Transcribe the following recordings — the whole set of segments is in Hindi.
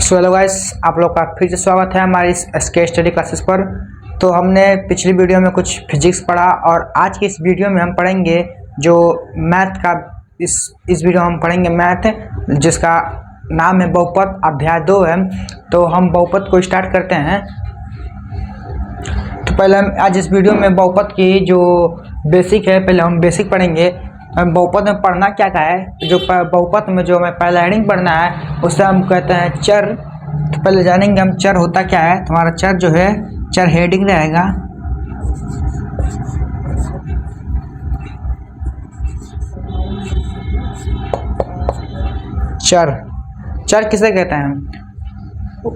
सो हेलो गाइस, आप लोग का फिर से स्वागत है हमारी इस एसके स्टडी क्लासेस पर। तो हमने पिछली वीडियो में कुछ फिजिक्स पढ़ा और आज की इस वीडियो में हम पढ़ेंगे जो मैथ का इस वीडियो हम पढ़ेंगे मैथ जिसका नाम है बहुपद, अध्याय 2 है। तो हम बहुपद को स्टार्ट करते हैं। तो पहले हम आज इस वीडियो में बहुपद की जो बेसिक है पहले हम बेसिक पढ़ेंगे। हम बहुपद में पढ़ना क्या है, जो बहुपद में जो हमें पहला हेडिंग पढ़ना है उससे हम कहते हैं चर। तो पहले जानेंगे हम चर होता क्या है। तुम्हारा चर जो है चर हेडिंग रहेगा। चर किसे कहते हैं?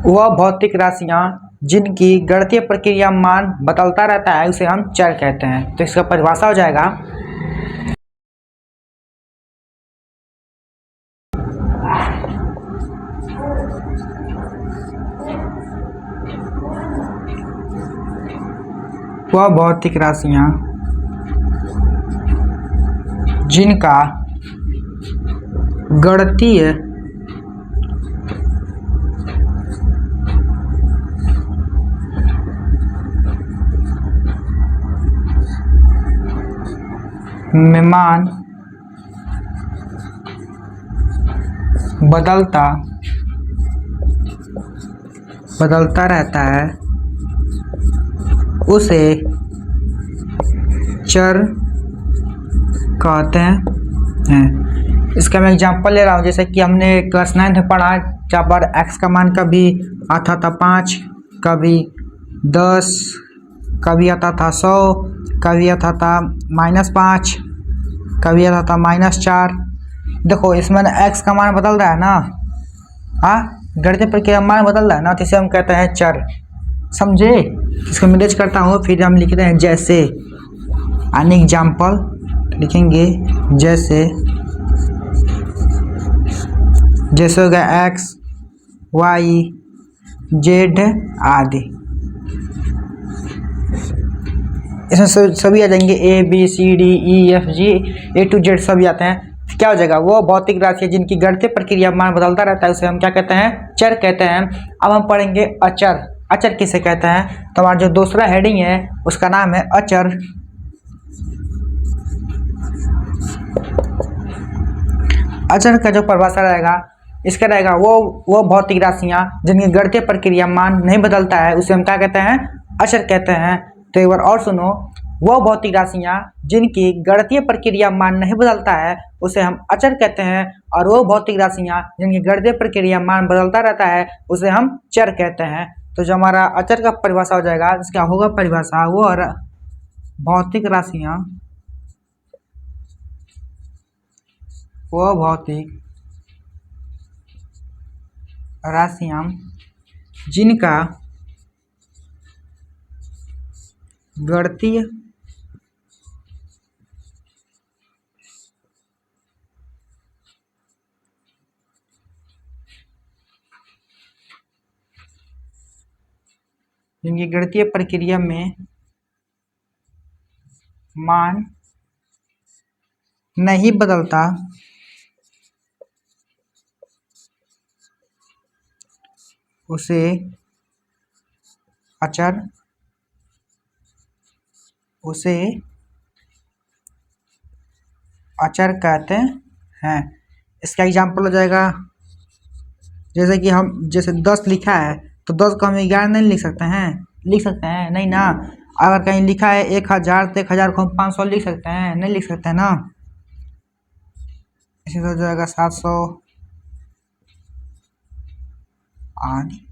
वह भौतिक राशियां जिनकी गणितीय प्रक्रिया मान बदलता रहता है उसे हम चर कहते हैं। तो इसका परिभाषा हो जाएगा वह भौतिक राशियां जिनका गणितीय में मान बदलता रहता है उसे चर कहते हैं। इसका मैं एग्जांपल ले रहा हूँ, जैसे कि हमने क्लास 9 में पढ़ा जहाँ पर x का मान कभी आता था 5, कभी 10, कभी आता था 100, कभी आता था -5, कभी आता था -4। देखो इसमें x का मान बदल रहा है ना, हाँ गणितीय प्रक्रिया मान बदल रहा है ना, तो इसे हम कहते हैं चर। समझे? इसको मैनेज करता हूँ, फिर हम लिख रहे हैं जैसे अन एग्जाम्पल लिखेंगे जैसे हो गया x, y, z आदि। इसमें सभी आ जाएंगे A B C D E F G A to Z सभी आते हैं। क्या हो जाएगा? वो भौतिक राशि है जिनकी गणितीय प्रक्रिया मान बदलता रहता है उसे हम क्या कहते हैं? चर कहते हैं। अब हम पढ़ेंगे अचर। अचर किसे कहते हैं? तो हमारा जो दूसरा हेडिंग है उसका नाम है अचर। अचर का जो परिभाषा रहेगा इसका रहेगा वो भौतिक राशियां जिनकी गणितीय प्रक्रिया मान नहीं बदलता है उसे हम क्या कहते हैं? अचर कहते हैं। तो एक बार और सुनो, वो भौतिक राशियां जिनकी गणितीय प्रक्रिया मान नहीं बदलता है उसे हम अचर कहते हैं, और वो भौतिक राशियां जिनकी गणितीय प्रक्रिया मान बदलता रहता है उसे हम चर कहते हैं। तो जो हमारा अचर का परिभाषा हो जाएगा, इसका होगा परिभाषा वो और भौतिक राशियां जिनका गणितीय प्रक्रिया में मान नहीं बदलता उसे अचर कहते हैं। इसका एग्जाम्पल हो जाएगा जैसे कि हम 10 लिखा है तो 10 को हम 11 नहीं लिख सकते हैं? लिख सकते हैं नहीं ना। अगर कहीं लिखा है 1000 तो 1000 को हम 500 लिख सकते हैं? नहीं लिख सकते हैं ना। इसी हो जाएगा 700 आदि।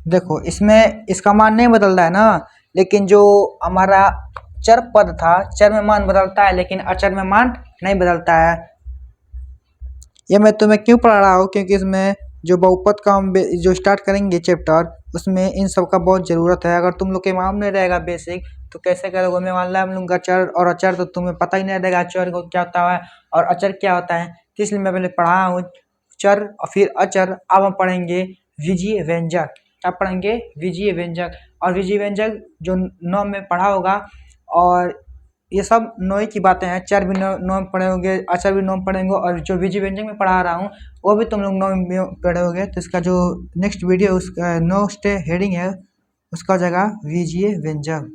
देखो इसमें इसका मान नहीं बदल रहा है ना, लेकिन जो हमारा चर पद था चर में मान बदलता है लेकिन अचर में मान नहीं बदलता है। ये मैं तुम्हें क्यों पढ़ा रहा हूँ? क्योंकि इसमें जो बहुपद का हम जो स्टार्ट करेंगे चैप्टर उसमें इन सब का बहुत ज़रूरत है। अगर तुम लोग के मालूम नहीं रहेगा बेसिक तो कैसे करोगे? मैं मान लिया हम लोग का चर और अचर तो तुम्हें पता ही नहीं रहेगा चर को क्या होता है और अचर क्या होता है। तो इसलिए मैं पहले पढ़ा हूँ चर और फिर अचर। अब हम पढ़ेंगे विजीय व्यंजक। क्या पढ़ेंगे? विजीय व्यंजक। और विजीय व्यंजक जो 9 में पढ़ा होगा, और ये सब नोई की बातें हैं। चर भी नौ में पढ़े होंगे, अचर भी नौ में पढ़ेंगे, और जो विजी व्यंजक में पढ़ा रहा हूँ वो भी तुम लोग नौ में पढ़े होंगे। तो इसका जो नेक्स्ट वीडियो उसका नेक्स्ट हेडिंग है उसका जगह विजीय व्यंजक,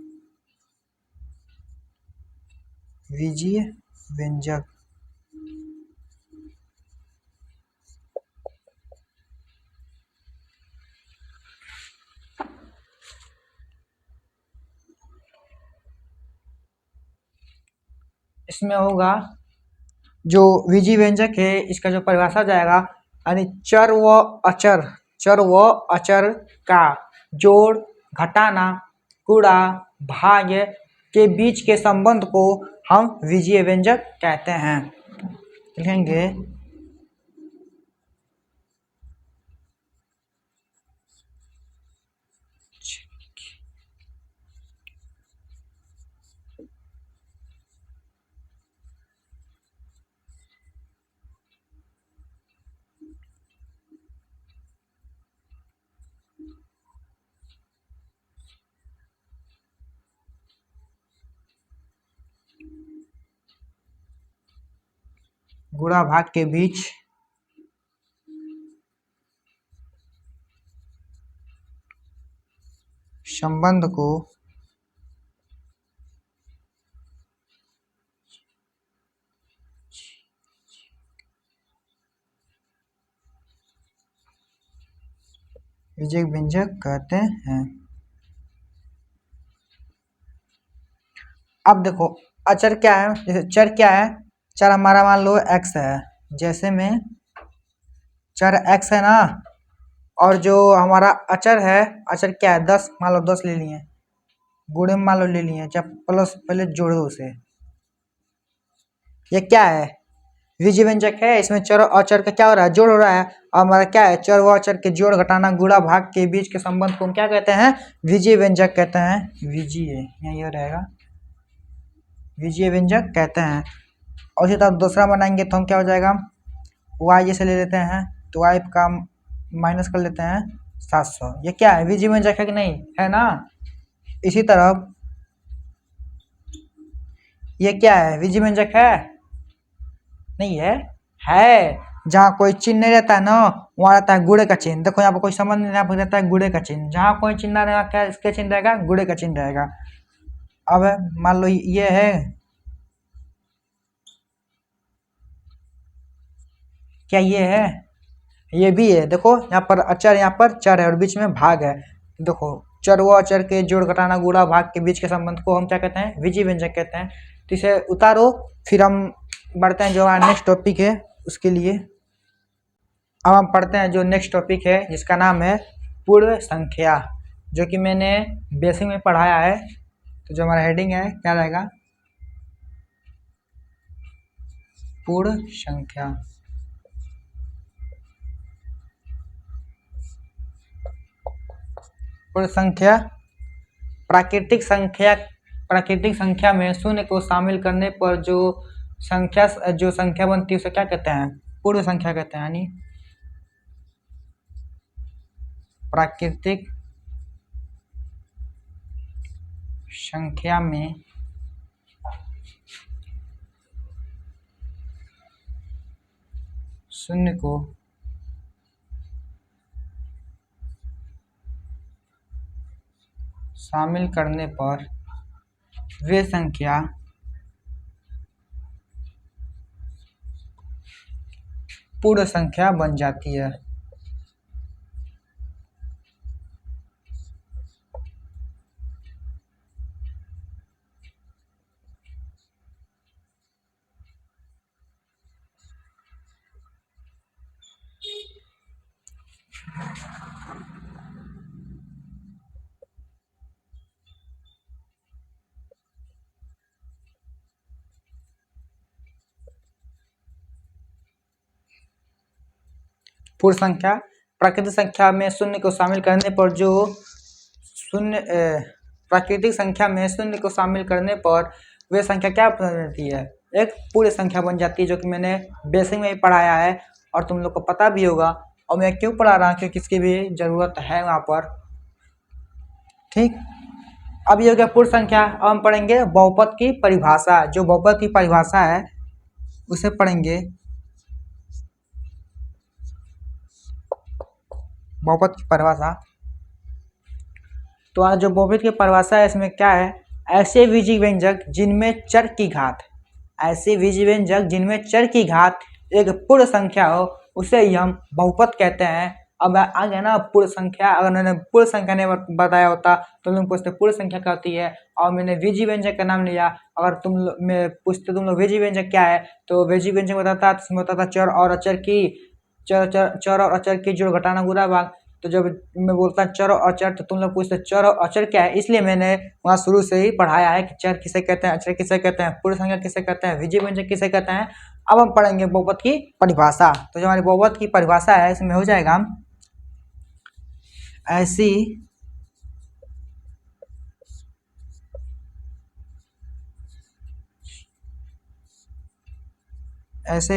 विजीय व्यंजक। इसमें होगा जो विजी व्यंजक है इसका जो परिभाषा जाएगा, यानी चर व अचर का जोड़ घटाना गुणा भाग्य के बीच के संबंध को हम विजीय व्यंजक कहते हैं। लिखेंगे गुणा भाग के बीच संबंध को विजीय व्यंजक कहते हैं। अब देखो अचर क्या है, जैसे चर क्या है, चर हमारा मान लो x है, जैसे में चर x है ना, और जो हमारा अचर है, अचर क्या है 10, मान लो 10 ले लिए, गुणे में मान लो ले लिए, जब प्लस पहले जोड़ो उसे। ये क्या है, विजीय व्यंजक है, इसमें चर और अचर का क्या हो रहा है, जोड़ हो रहा है। और हमारा क्या है, चर व अचर के जोड़ घटाना गुणा भाग के बीच के संबंध को हम क्या कहते हैं, विजीय व्यंजक कहते हैं। विजीय यहाँ ये रहेगा, विजीय व्यंजक कहते हैं। और इसी तरह दूसरा बनाएंगे तो हम क्या हो जाएगा, y जैसे ले लेते हैं, तो y का माइनस कर लेते हैं 700। ये क्या है, विजीय व्यंजक है कि नहीं, है ना। इसी तरह ये क्या है, विजीय व्यंजक है, नहीं है। जहाँ कोई चिन्ह नहीं रहता है ना, वहाँ रहता है गुणे का चिन्ह। देखो यहाँ पर कोई संबंध नहीं, यहाँ पर रहता है गुणे का चिन्ह। जहाँ कोई चिन्ह ना रहेगा, क्या इसके चिन्ह रहेगा, गुणे का चिन्ह रहेगा। अब मान लो ये है, क्या ये है, ये भी है। देखो यहाँ पर अचर, यहाँ पर चर है, और बीच में भाग है। देखो चर व अचर के जोड़ घटाना गुणा भाग के बीच के संबंध को हम क्या कहते हैं, विजीय व्यंजक कहते हैं। तो इसे उतारो, फिर हम बढ़ते हैं जो हमारा नेक्स्ट टॉपिक है उसके लिए। अब हम पढ़ते हैं जो नेक्स्ट टॉपिक है जिसका नाम है पूर्ण संख्या, जो कि मैंने बेसिक में पढ़ाया है। तो जो हमारा हेडिंग है क्या रहेगा, पूर्ण संख्या। पूर्ण संख्या प्राकृतिक संख्या में शून्य को शामिल करने पर जो संख्या बनती है उसे क्या कहते हैं, पूर्ण संख्या कहते हैं। यानी प्राकृतिक संख्या में शून्य को शामिल करने पर वे संख्या पूर्ण संख्या बन जाती है। पूर्ण संख्या प्राकृतिक संख्या में शून्य को शामिल करने पर जो प्राकृतिक संख्या में शून्य को शामिल करने पर वे संख्या क्या बन जाती है, एक पूर्ण संख्या बन जाती है, जो कि मैंने बेसिक में ही पढ़ाया है और तुम लोग को पता भी होगा। और मैं क्यों पढ़ा रहा हूँ, क्योंकि इसकी भी ज़रूरत है वहाँ पर। ठीक, अब ये हो गया पूर्ण संख्या। अब हम पढ़ेंगे बहुपद की परिभाषा। जो बहुपद की परिभाषा है उसे पढ़ेंगे। बहुपद की परिभाषा, तो आज जो बहुपद की परिभाषा है इसमें क्या है, ऐसे बीजीय व्यंजक जिनमें चर की घात, ऐसे बीजीय व्यंजक जिनमें चर की घात एक पूर्ण संख्या हो उसे ही हम बहुपद कहते हैं। अब आ गया ना पूर्ण संख्या। अगर मैंने पूर्ण संख्या नहीं बताया होता तो लोग पूछते पूर्ण संख्या क्या होती है, और मैंने बीजीय व्यंजक का नाम लिया। अगर मैं पूछते तुम लोग बीजीय व्यंजक क्या है, तो बीजीय व्यंजक बताता इसमें होता था चर और अचर की, चर और अचर की जोड़ घटाना गुणा भाग। तो जब मैं बोलता चर और अचर तो तुम लोग पूछते चर और अचर क्या है, इसलिए मैंने वहाँ शुरू से ही पढ़ाया है कि चर किसे कहते हैं, अचर किसे कहते हैं, पूर्ण संख्या किसे कहते हैं, विजय व्यंजक किसे कहते हैं। अब हम पढ़ेंगे बहुपद की परिभाषा। तो जो हमारी बहुपद की परिभाषा है इसमें हो जाएगा ऐसे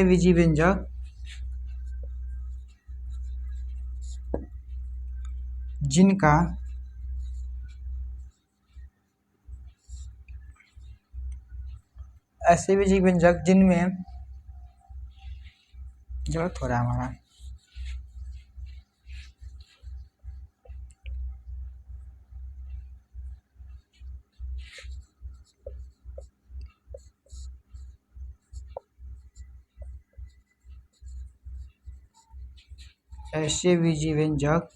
विजय व्यंजक जिनका ऐसे विजय व्यंजक जिनमें जरूरत हो रहा है हमारा ऐसे विजय व्यंजक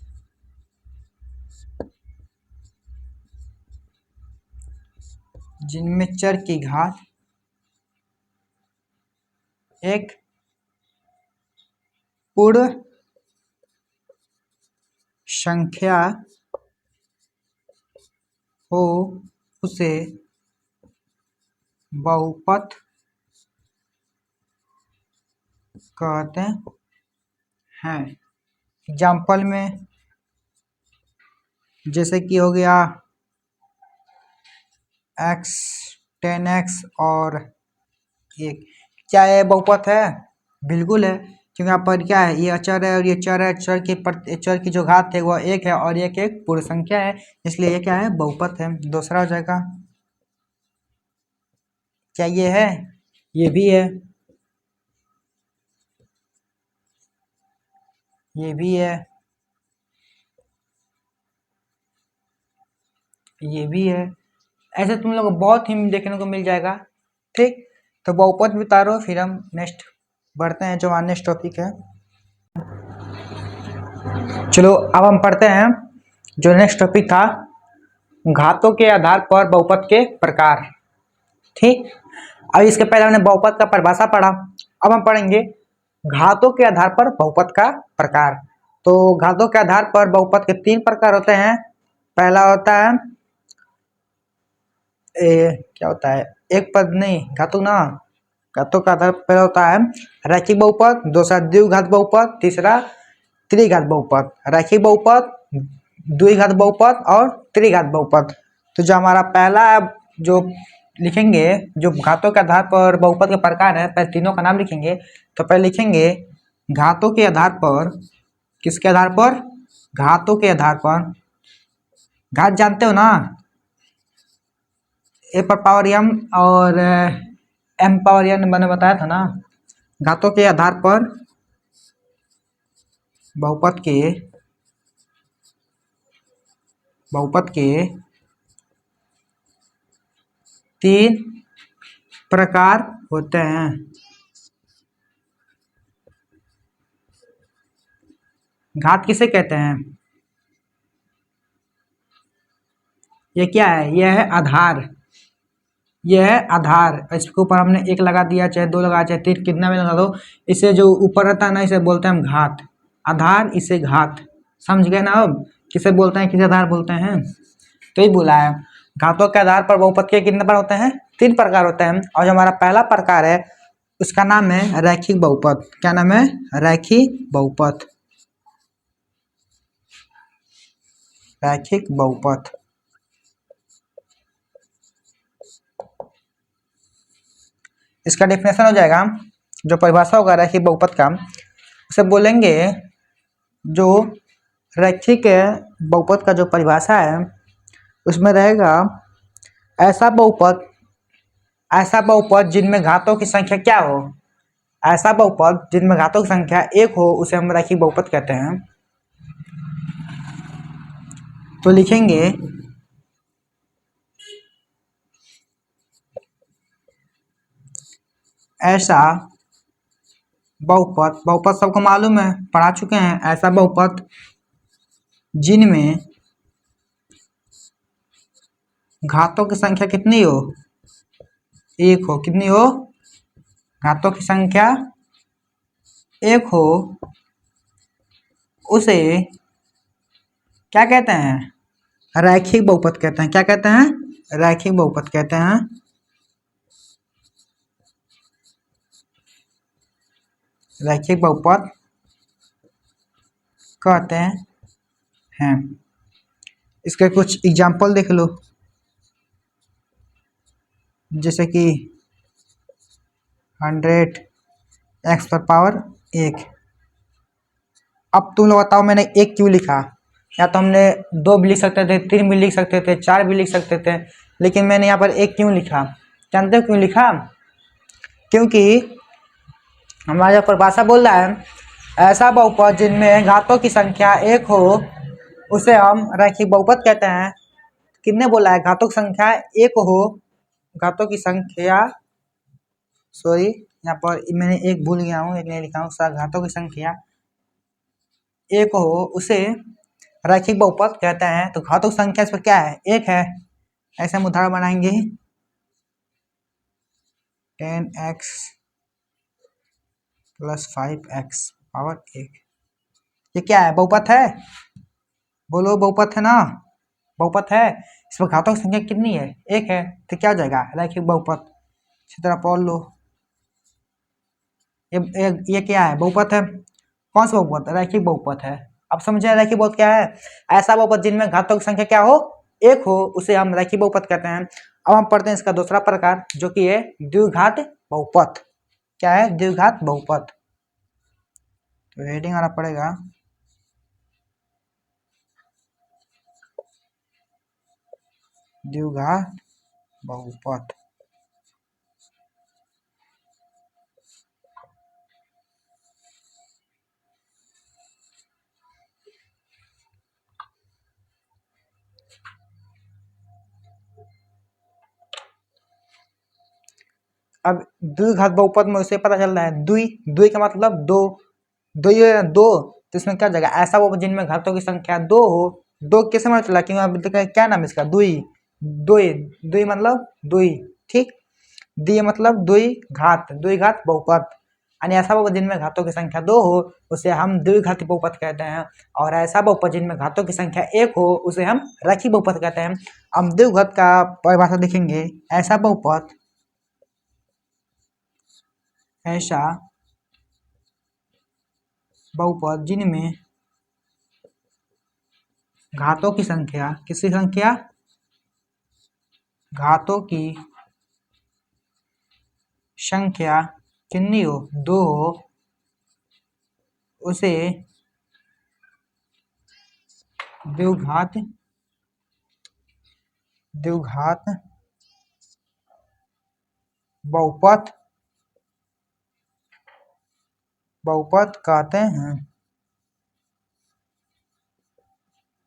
जिनमें चर की घात एक पूर्ण संख्या हो उसे बहुपद कहते हैं। एग्जाम्पल में जैसे कि हो गया x 10x और एक, क्या ये बहुपद है? बिल्कुल है, क्योंकि यहाँ पर क्या है, ये अचर है और ये चर है। चर की जो घात है वह एक है और एक एक पूर्ण संख्या है, इसलिए ये क्या है, बहुपद है। दूसरा हो जाएगा, क्या ये है? ये भी है, ये भी है, ये भी है। ऐसे तुम लोग को बहुत ही देखने को मिल जाएगा। ठीक, तो बहुपद भी उतारो, फिर हम नेक्स्ट बढ़ते हैं जो हमारा नेक्स्ट टॉपिक है। चलो अब हम पढ़ते हैं जो नेक्स्ट टॉपिक था, घातों के आधार पर बहुपद के प्रकार। ठीक, अब इसके पहले हमने बहुपद का परिभाषा पढ़ा। अब हम पढ़ेंगे घातों के आधार पर बहुपद का प्रकार। तो घातों के आधार पर बहुपद के 3 प्रकार होते हैं। पहला होता है क्या होता है, एक पद नहीं, घातों ना, घातों का आधार पहला होता है रैखिक बहुपद, दूसरा द्विघात बहुपद, तीसरा त्रिघात बहुपद। रैखिक बहुपद, द्विघात बहुपद और त्रिघात बहुपद। तो जो हमारा पहला जो लिखेंगे, जो घातों के आधार पर बहुपद के प्रकार है, पहले तीनों का नाम लिखेंगे। तो पहले लिखेंगे घातों के आधार पर, किसके आधार पर? घातों के आधार पर। घात जानते हो ना, ए पर पावर एम और एम पावर एन मैंने बताया था ना। घातों के आधार पर बहुपद के 3 प्रकार होते हैं। घात किसे कहते हैं? ये क्या है? यह है आधार, यह है आधार। इसके ऊपर हमने 1 लगा दिया, चाहे 2 लगा, चाहे 3, कितना भी लगा दो, इसे जो ऊपर रहता है ना, इसे बोलते हैं हम घात। आधार, इसे घात। समझ गए ना? अब किसे बोलते हैं, किसे आधार बोलते हैं, तो ही बोला है। घातों के आधार पर बहुपद के कितने प्रकार होते हैं? 3 प्रकार होते हैं। और जो हमारा पहला प्रकार है उसका नाम है रैखिक बहुपद। क्या नाम है? रैखिक बहुपद। रैखिक बहुपद। इसका डेफिनेशन हो जाएगा, जो परिभाषा होगा रैखिक बहुपद का, उसे बोलेंगे, जो रैखिक बहुपद का जो परिभाषा है उसमें रहेगा ऐसा बहुपद जिनमें घातों की संख्या क्या हो, ऐसा बहुपद जिनमें घातों की संख्या एक हो उसे हम रैखिक बहुपद कहते हैं। तो लिखेंगे ऐसा बहुपद, बहुपद सबको मालूम है, पढ़ा चुके हैं। ऐसा बहुपद जिनमें घातों की संख्या कितनी हो, एक हो, कितनी हो, घातों की संख्या एक हो, उसे क्या कहते हैं, रैखिक बहुपद कहते हैं। क्या कहते हैं, रैखिक बहुपद कहते हैं। रैखिक बहुपद कहते हैं। इसके कुछ एग्जाम्पल देख लो, जैसे कि 100x⁻1। अब तुम लोग बताओ मैंने एक क्यों लिखा, या तो हमने दो भी लिख सकते थे, तीन भी लिख सकते थे, चार भी लिख सकते थे, लेकिन मैंने यहाँ पर एक क्यों लिखा। जानते हो क्यों लिखा, क्योंकि हमारा जो परिभाषा बोल रहा है ऐसा बहुपद जिनमें घातों की संख्या एक हो उसे हम रैखिक बहुपद कहते हैं। किसने बोला है, घातों की संख्या एक हो, घातों की संख्या, सॉरी यहाँ पर मैंने एक भूल गया हूँ, एक नहीं लिखा हूँ, घातों की संख्या एक हो उसे रैखिक बहुपद कहते हैं। तो घातों की संख्या इस पर क्या है, एक है। ऐसे हम उदाहरण बनाएंगे 10x + 5x⁻1। ये क्या है, बहुपद है, बोलो बहुपद है ना, बहुपद है। इस पर घातों की संख्या कितनी है, एक है, तो क्या हो जाएगा, रैखिक बहुपद। इसी तरह पढ़ लो, ये क्या है, बहुपद है। कौन सा बहुपद, रैखिक बहुपद है। अब समझे रैखिक बहुपद क्या है, ऐसा बहुपद जिनमें घातों की संख्या क्या हो, एक हो, उसे हम रैखिक बहुपद कहते हैं। अब हम पढ़ते हैं इसका दूसरा प्रकार, जो कि है द्विघात बहुपद। क्या है, द्विघात बहुपद। तो हेडिंग आना पड़ेगा द्विघात बहुपद। अब द्विघात बहुपद में उसे पता चल रहा है, द्वि का मतलब दो, दो, तो इसमें क्या जाएगा, ऐसा बहुपद जिनमें घातों की संख्या दो हो। दो कैसे पता चला, क्योंकि अभी तक क्या नाम है इसका, दुई, दुई, दुई मतलब दुई, ठीक, द्वि मतलब द्विघात बहुपद। यानी ऐसा बहुपद जिनमें घातों की संख्या दो हो उसे हम द्विघाती बहुपद कहते हैं, और ऐसा बहुपद जिनमें घातों की संख्या एक हो उसे हम रैखिक बहुपद कहते हैं। हम द्विघात का परिभाषा देखेंगे, ऐसा बहुपद जिनमें घातों की संख्या, किसकी संख्या, घातों की संख्या कितनी हो, दो हो, उसे द्विघात बहुपद कहते हैं।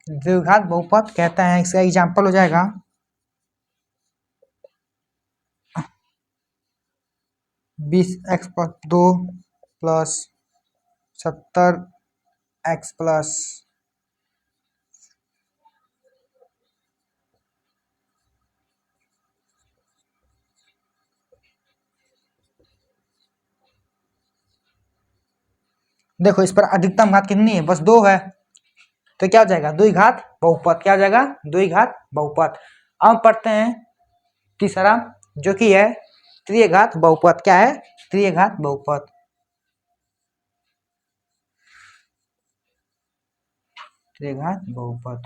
द्विघात बहुपद कहते हैं। इसका एग्जाम्पल हो जाएगा 20x+2 + 70x+, देखो इस पर अधिकतम घात कितनी है, बस दो है, तो क्या हो जाएगा, द्विघात बहुपद। क्या हो जाएगा, द्विघात बहुपद। अब पढ़ते हैं तीसरा, जो कि है त्रिघात बहुपद। क्या है, त्रिघात बहुपद। त्रिघात बहुपद,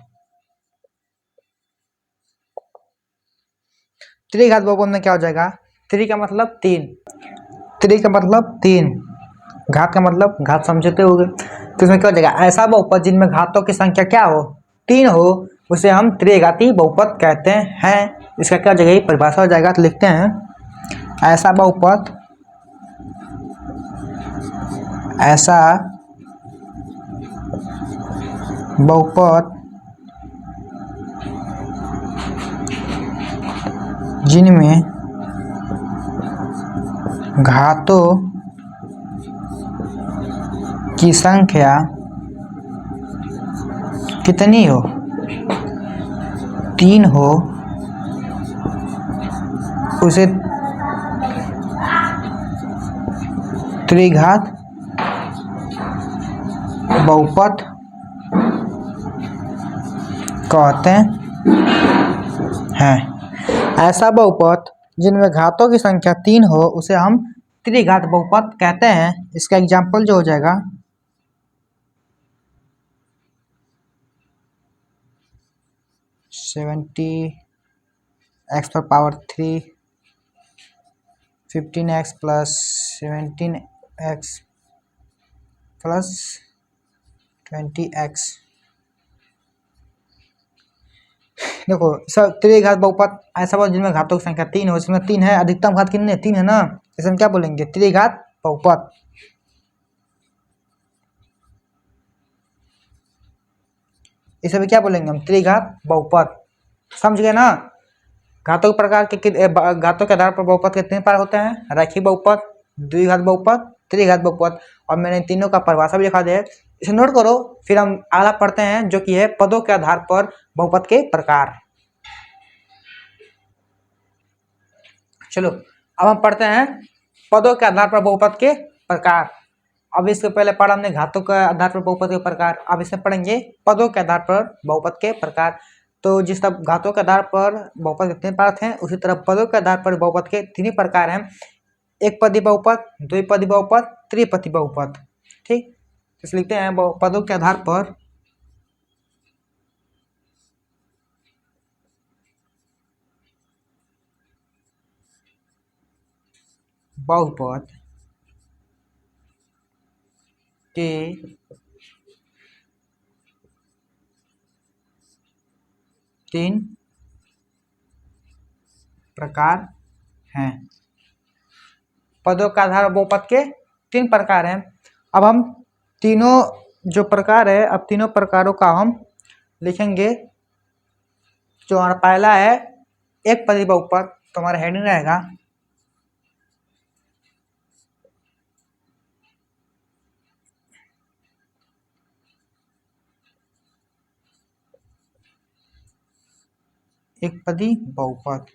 त्रिघात बहुपद में क्या हो जाएगा, त्रि का मतलब तीन, त्रि का मतलब तीन, घात का मतलब घात, समझते होगे। तो इसमें क्या हो जाएगा, ऐसा बहुपद जिनमें घातों की संख्या क्या हो, तीन हो, उसे हम त्रिघाती बहुपद कहते हैं। इसका क्या जगह परिभाषा हो जाएगा, तो लिखते हैं ऐसा बहुपद जिनमें घातों की संख्या कितनी हो, 3 हो, उसे त्रिघात बहुपद कहते हैं। ऐसा बहुपद जिनमें घातों की संख्या 3 हो उसे हम त्रिघात बहुपद कहते हैं। इसका एग्जाम्पल जो हो जाएगा 70x⁻³ 15x + 17x + 20x। देखो सब त्रिघात बहुपद ऐसा बहुपद जिनमें घातों की संख्या 3 हो, इसमें 3 है, अधिकतम घात कितने 3 है ना, इसे हम क्या बोलेंगे त्रिघात बहुपद। इसे भी क्या बोलेंगे हम त्रिघात बहुपद। समझ गए ना। घातों के प्रकार के घातों के आधार पर बहुपद कितने प्रकार होते हैं, रैखिक बहुपद, द्विघात बहुपद, त्रिघात बहुपद, और मैंने तीनों का परिभाषा भी लिखा दिया है, इसे नोट करो। फिर हम अगला पढ़ते हैं जो कि है पदों के आधार पर बहुपद के प्रकार। चलो अब हम पढ़ते हैं पदों के आधार पर बहुपद के प्रकार। अब इसके पहले पढ़ा हमने घातों के आधार पर बहुपद के प्रकार, अब इसे पढ़ेंगे पदों के आधार पर बहुपद के प्रकार। तो जिस तरह घातों के आधार पर बहुपद के 3 प्रकार हैं, उसी तरह पदों के आधार पर बहुपद के 3 प्रकार हैं, एक पदी बहुपद, द्विपदी बहुपद, त्रिपदी बहुपद। ठीक, इसे लिखते हैं पदों के आधार पर बहुपद के 3 प्रकार हैं। पदों का आधार बहुपद के 3 प्रकार हैं। अब हम तीनों जो प्रकार है, अब तीनों प्रकारों का हम लिखेंगे। जो हमारा पहला है एक पदी बहुपद, तो हमारा हेडिंग रहेगा एक पदी बहुपद।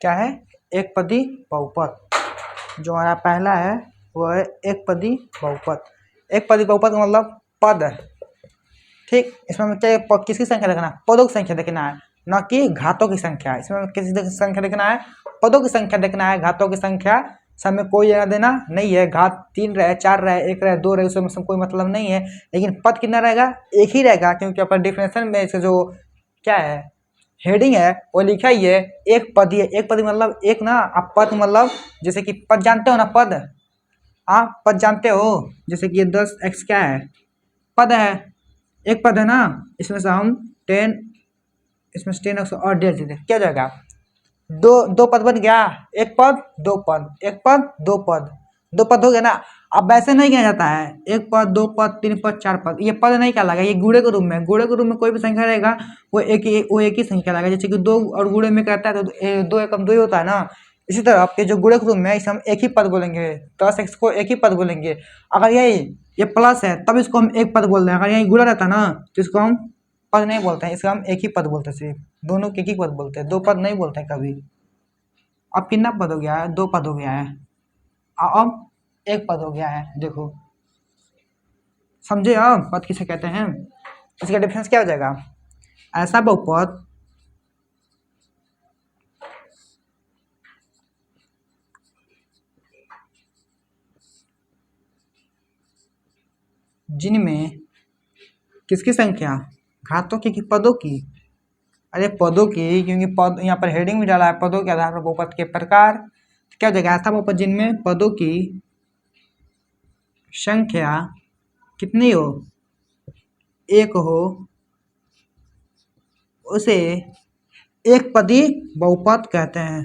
क्या है, एक पदी बहुपद। जो हमारा पहला है वो है एक पदी बहुपद। एक पदी बहुपद का मतलब पद है। ठीक, इसमें हमें क्या किसकी संख्या देखना है, पदों की संख्या देखना है, न कि घातों की संख्या। इसमें हमें किसकी संख्या देखना है, पदों की संख्या देखना है। घातों की संख्या सब में कोई लेना देना नहीं है। घात 3 रहे, 4 रहे, 1 रहे, 2 रहे, उसमें कोई मतलब नहीं है। लेकिन पद कितना रहेगा, एक ही रहेगा, क्योंकि अपन डिफिनेशन में इसका जो क्या है हेडिंग है वो लिखा ही है एक पदी है। एक पदी मतलब एक ना, आप पद मतलब जैसे कि पद जानते हो ना, पद, आप पद जानते हो, जैसे कि ये 10x क्या है, पद है, एक पद है ना। इसमें से हम 10, इसमें से 10x और डेढ़ देते, क्या जाएगा, दो पद बन गया, एक पद दो पद, एक पद दो पद, दो पद हो गया ना। अब वैसे नहीं किया जाता है एक पद, दो पद, 3 पद, 4 पद, ये पद नहीं कहलाएगा, ये गुणे के रूप में। गुणे के रूप में कोई भी संख्या रहेगा वो एक ही संख्या रहेगा। जैसे कि 2 और गुणे में कहता है तो 2 एकम 2 ही होता है ना। इसी तरह आपके जो गुणे के रूप में इसे हम एक ही पद बोलेंगे, 10x को एक ही पद बोलेंगे। अगर ये प्लस है तब इसको हम एक पद बोलते हैं। अगर यही गुणा रहता ना तो इसको हम पद नहीं बोलते हैं, इसको हम एक ही पद बोलते हैं। सिर्फ दोनों के एक ही पद बोलते हैं, 2 पद नहीं बोलते हैं कभी। अब कितना पद हो गया है, 2 पद हो गया है, अब एक पद हो गया है। देखो समझे आप पद किसे कहते हैं। इसका डिफरेंस क्या हो जाएगा, ऐसा बहुपद जिनमें किसकी संख्या, घातों की कि पदों की, अरे पदों की, क्योंकि पद यहाँ पर हेडिंग में डाला है पदों के आधार पर बहुपद के प्रकार। क्या हो जाएगा, ऐसा बहुपद जिनमें पदों की संख्या कितनी हो, एक हो, उसे एक पदी बहुपद कहते हैं।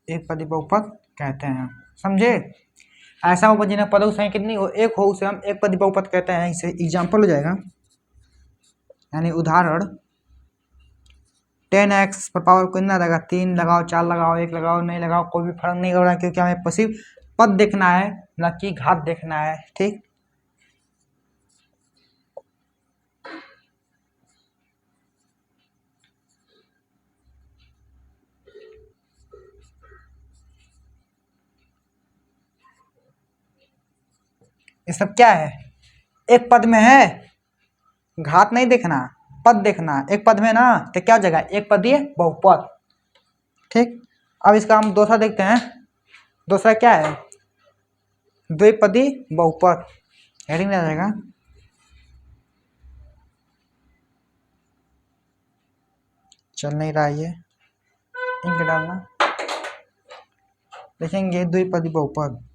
एक पदी बहुपद कहते हैं, समझे। ऐसा बहुपद जिन्हें पदों की संख्या कितनी हो, एक हो, उसे हम एक पदी बहुपद कहते हैं। इसे एग्जाम्पल हो जाएगा, यानी उदाहरण 10x पर पावर कितना रहेगा, 3 लगाओ, 4 लगाओ, 1 लगाओ, नहीं लगाओ, कोई भी फर्क नहीं पड़ रहा, क्योंकि हमें पसिव पद देखना है, न कि घात देखना है। ठीक, ये सब क्या है, एक पद में है, घात नहीं देखना, पद देखना। एक पद में ना, तो क्या हो जाएगा, एक पदीय बहुपद। ठीक, अब इसका हम दूसरा देखते हैं। दूसरा क्या है, द्विपदी बहुपद। हेडिंग आ जाएगा, चल नहीं रहा ये, इंक डालना, देखेंगे द्विपदी बहुपद।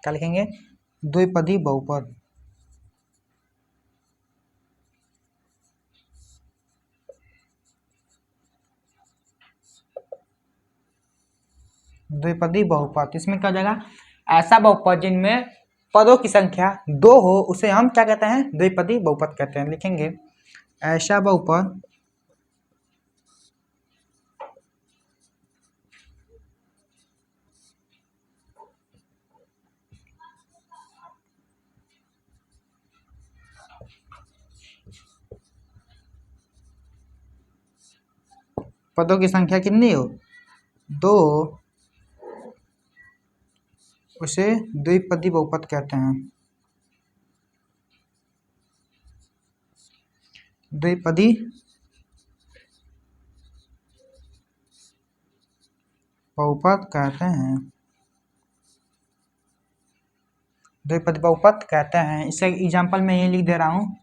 क्या लिखेंगे, द्विपदी बहुपद। द्विपदी बहुपद, इसमें क्या हो जाएगा, ऐसा बहुपद जिनमें पदों की संख्या 2 हो, उसे हम क्या कहते हैं, द्विपदी बहुपद कहते हैं। लिखेंगे ऐसा बहुपद पदों की संख्या कितनी हो, 2, उसे द्विपदी बहुपद कहते हैं। द्विपदी बहुपद कहते हैं, द्विपदी बहुपद कहते हैं। इससे एग्जाम्पल में ये लिख दे रहा हूँ।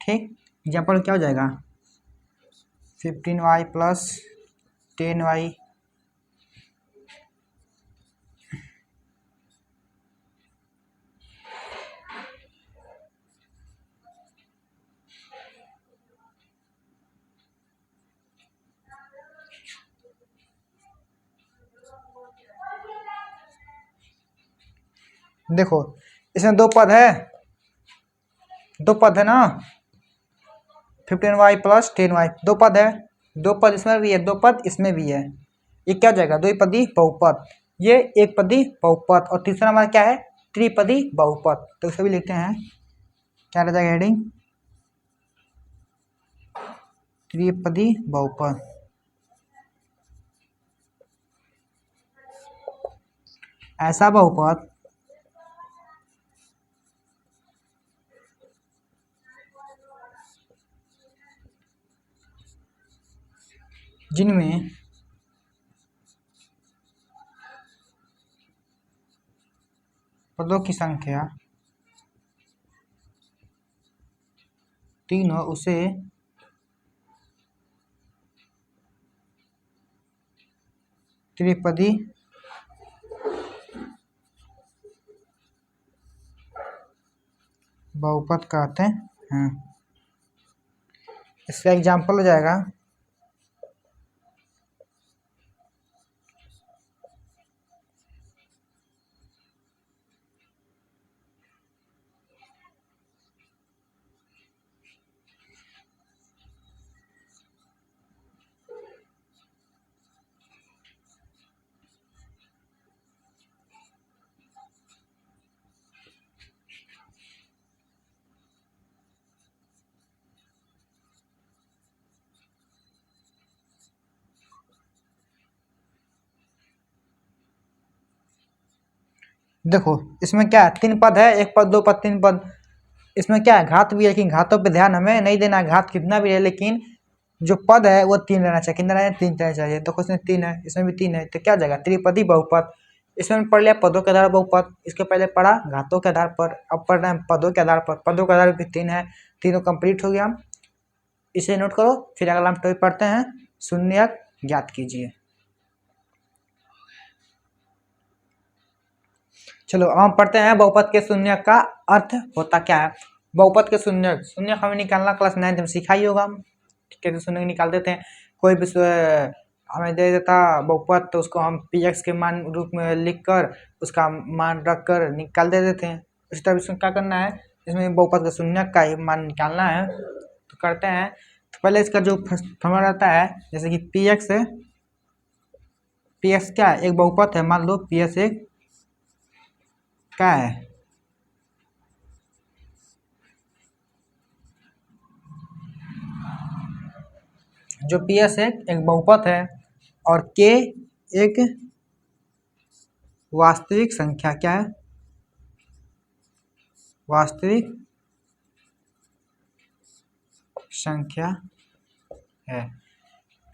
ठीक, एग्जाम्पल क्या हो जाएगा, 15y प्लस 10y देखो इसमें दो पद है, दो पद है ना, 15y प्लस 10y, दो पद है, दो पद इसमें भी है, दो पद इसमें भी है। ये क्या हो जाएगा, द्विपदी बहुपद। ये एक पदी बहुपद, और तीसरा हमारा क्या है, त्रिपदी बहुपद। तो इसे भी लिखते हैं, क्या रह जाएगा हेडिंग, त्रिपदी बहुपद। ऐसा बहुपद जिनमें पदों की संख्या 3 हो, उसे त्रिपदी बहुपद कहते हैं। इसका एग्जाम्पल हो जाएगा, देखो इसमें क्या है, 3 पद है, एक पद, दो पद, 3 पद। इसमें क्या है, घात भी है, लेकिन घातों पे ध्यान हमें नहीं देना, घात कितना भी है, लेकिन जो पद है वो 3 रहना चाहिए। कितना रहना चाहिए, 3 रहना चाहिए। देखो इसमें 3 है, इसमें भी 3 है, तो क्या हो जाएगा, त्रिपदी बहुपद। इसमें हमने पढ़ लिया पदों के आधार पर बहुपद, इसके पहले पढ़ा घातों के आधार पर, अब पढ़ रहे हैं पदों के आधार पर। पदों के आधार पर 3 है, तीनों कंप्लीट हो गया, इसे नोट करो। फिर अगला हम टॉपिक पढ़ते हैं शून्यक ज्ञात कीजिए। चलो अब हम पढ़ते हैं बहुपद के शून्यक का अर्थ होता क्या है। बहुपद के शून्यक, शून्यक हमें निकालना क्लास 9 में सिखा ही होगा, कैसे शून्यक निकाल देते हैं। कोई भी हमें दे देता बहुपद तो उसको हम px के मान रूप में लिखकर उसका मान रखकर निकाल दे देते हैं। इस तरह इसमें क्या करना है, इसमें बहुपद के शून्यक का ही मान निकालना है तो करते हैं। तो पहले इसका जो फॉर्मूला रहता है, जैसे कि px है, px क्या है, एक बहुपद है, मान लो px एक क्या है, जो px एक बहुपद है और k एक वास्तविक संख्या, क्या है, वास्तविक संख्या है।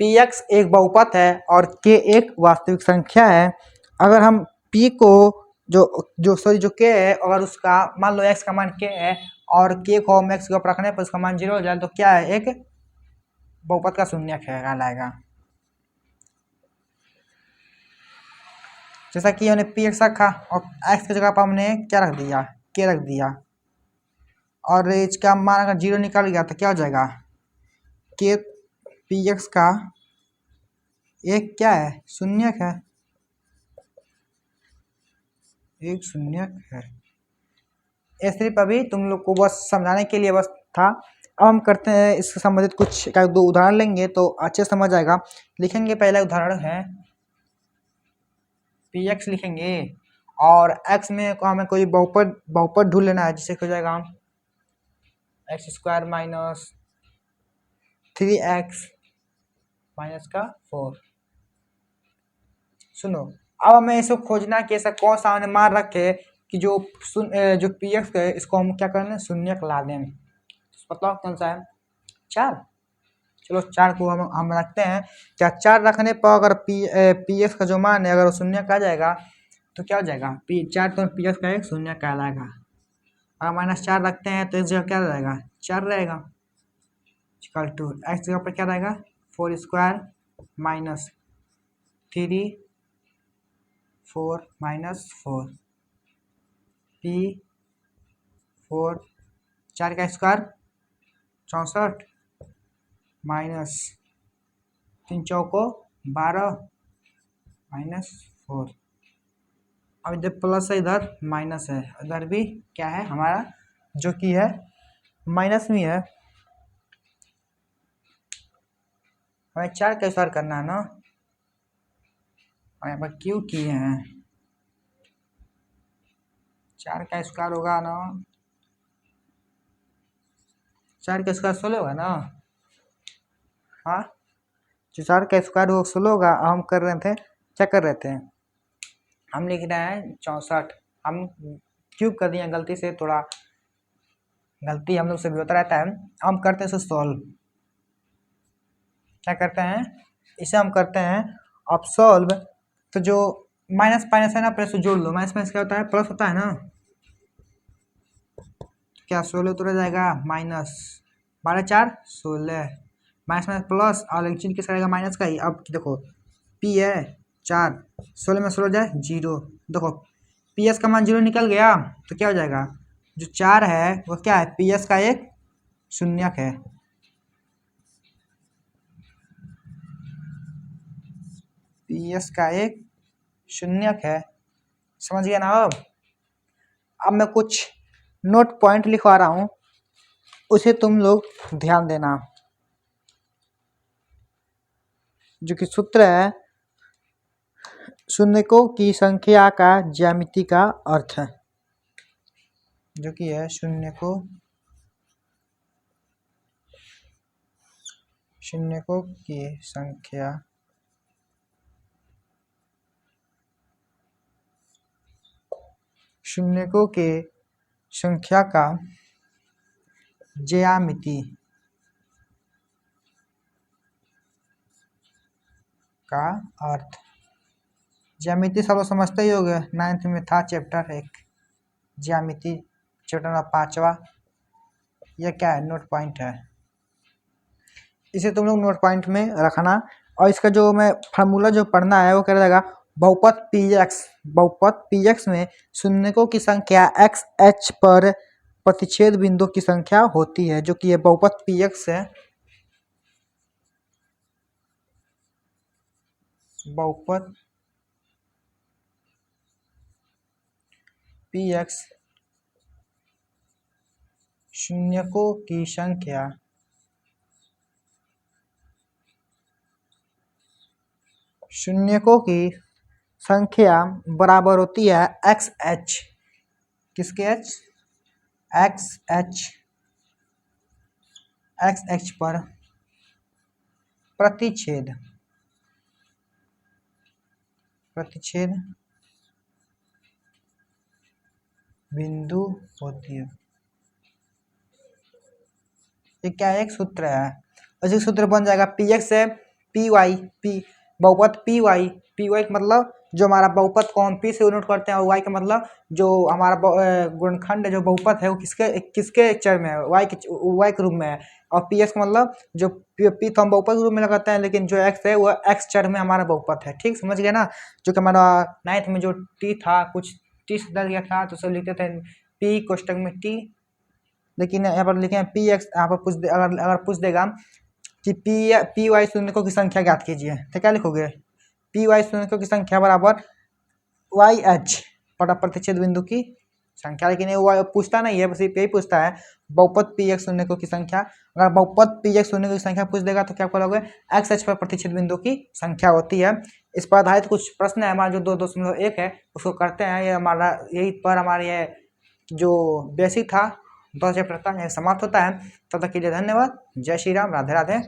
px एक बहुपद है और k एक वास्तविक संख्या है। अगर हम p को जो k है, अगर उसका मान लो x का मान k है और k को हम x के ऊपर रखने पर उसका मान 0 हो जाए तो क्या है, एक बहुपद का शून्यक है कहलाएगा। जैसा कि हमने px रखा और x की जगह पर हमने क्या रख दिया, k रख दिया, और इसका मान अगर 0 निकल गया तो क्या हो जाएगा, k px का एक क्या है, शून्यक है, एक शून्यक है। ये सिर्फ अभी तुम लोग को बस समझाने के लिए बस था। अब हम करते हैं इससे संबंधित कुछ दो उदाहरण लेंगे तो अच्छे समझ आएगा। लिखेंगे, पहला उदाहरण है px लिखेंगे और x में हमें कोई बहुपद ढूंढ लेना है, जिससे हो जाएगा x² माइनस 3x माइनस का 4। सुनो, अब हमें इसको खोजना कि ऐसा कौन सा हमने मान रखे कि जो px है इसको हम क्या करना है, शून्यक ला दें। बताओ कौन सा है, 4। चलो 4 को हम रखते हैं। क्या 4 रखने पर अगर px का जो मान है अगर वो शून्यक आ जाएगा तो क्या हो जाएगा, 4 तो px का एक शून्यक कहलाएगा। अगर -4 रखते हैं तो इस जगह क्या रहेगा, 4 रहेगा, इक्वल टू x जगह पर क्या रहेगा, 4² माइनस 3 4 माइनस 4 p4 4 का स्क्वायर 64 माइनस 3 चौको 12 माइनस 4। अब इधर प्लस है, इधर माइनस है, इधर भी क्या है हमारा जो कि है माइनस में है। हमें 4 का स्क्वायर करना है ना, और यहाँ पर क्यों किए हैं, 4 का स्क्वायर होगा ना, 4 का स्क्वायर 16 होगा ना, हाँ जो 4 का स्क्वायर वो 16 होगा। हम कर रहे थे, क्या कर रहे थे, हम लिख रहे हैं 64, हम क्यूब कर दिए गलती से, थोड़ा गलती हम लोग से भी होता रहता है। हम करते हैं इसे सॉल्व, क्या करते हैं इसे हम करते हैं अब सॉल्व। तो जो माइनस माइनस है ना, प्लस जोड़ लो, माइनस माइनस क्या होता है, प्लस होता है ना, तो क्या 16 तो रह जाएगा माइनस 12 4 16 माइनस माइनस प्लस, और एक चीज किसका रहेगा, माइनस का ही। अब देखो p है 4, 16 में 16 जाए 0, देखो ps का मान 0 निकल गया तो क्या हो जाएगा, जो 4 है वो क्या है, ps का एक शून्यक है। ps का एक शून्यक है, समझ गया ना। अब मैं कुछ नोट पॉइंट लिखवा रहा हूं, उसे तुम लोग ध्यान देना। जो कि सूत्र है, शून्यकों की संख्या का ज्यामिति का अर्थ है, जो कि है शून्यकों की संख्या शून्यकों के संख्या का ज्यामिति का अर्थ। ज्यामिति सब लोग समझते ही होंगे, 9th में था चैप्टर एक ज्यामिति, चैप्टर नंबर 5वां। यह क्या है, नोट पॉइंट है, इसे तुम लोग नोट पॉइंट में रखना। और इसका जो मैं फार्मूला जो पढ़ना है वो क्या रहेगा, बहुपद पी एक्स में शून्यकों की संख्या एक्स एच पर प्रतिच्छेद बिंदु की संख्या होती है, जो कि ये बहुपद पी एक्स है। बहुपद पी एक्स शून्यकों की संख्या बराबर होती है एक्स एच, किसके एच, एक्स एच पर प्रतिच्छेद बिंदु होती है। ये क्या एक सूत्र है, ऐसे सूत्र बन जाएगा पी एक्स है पी वाई, बहुपद पी वाई का मतलब जो हमारा बहुपद को हम पी से नोट करते हैं, और वाई का मतलब जो हमारा गुणनखंड जो बहुपद है वो किसके चर में है, वाई के रूप में है। और पी एक्स का मतलब जो पी तो हम बहुपद के रूप में लगाते हैं, लेकिन जो एक्स है वो एक्स चर में हमारा बहुपद है। ठीक, समझ गया ना। जो कि हमारा 9th में जो टी था, कुछ टी से दर्ज गया था, तो सब लिखते थे पी कोष्टक में टी, लेकिन यहाँ पर लिखे हैं पी एक्स। यहाँ पर अगर पूछ देगा कि पी वाई शून्यकों की संख्या ज्ञात कीजिए, तो क्या लिखोगे, पी वाई शून्यकों की संख्या बराबर वाई एच प्रतिच्छेद बिंदु की संख्या। लेकिन ये वो पूछता नहीं है, बस यही पूछता है बहुपद पी एक्स शून्यकों की संख्या। अगर बहुपद पी एक्स शून्यकों की संख्या पूछ देगा तो क्या करोगे, एक्स एच पर प्रतिच्छेद बिंदु की संख्या होती है। इस पर आधारित कुछ प्रश्न है हमारा जो 2.1 है, उसको करते हैं। ये हमारा यही पर हमारे ये जो बेसिक था 2 चैप्टर का समाप्त होता है। तब तक के लिए धन्यवाद। जय श्री राम, राधे राधे।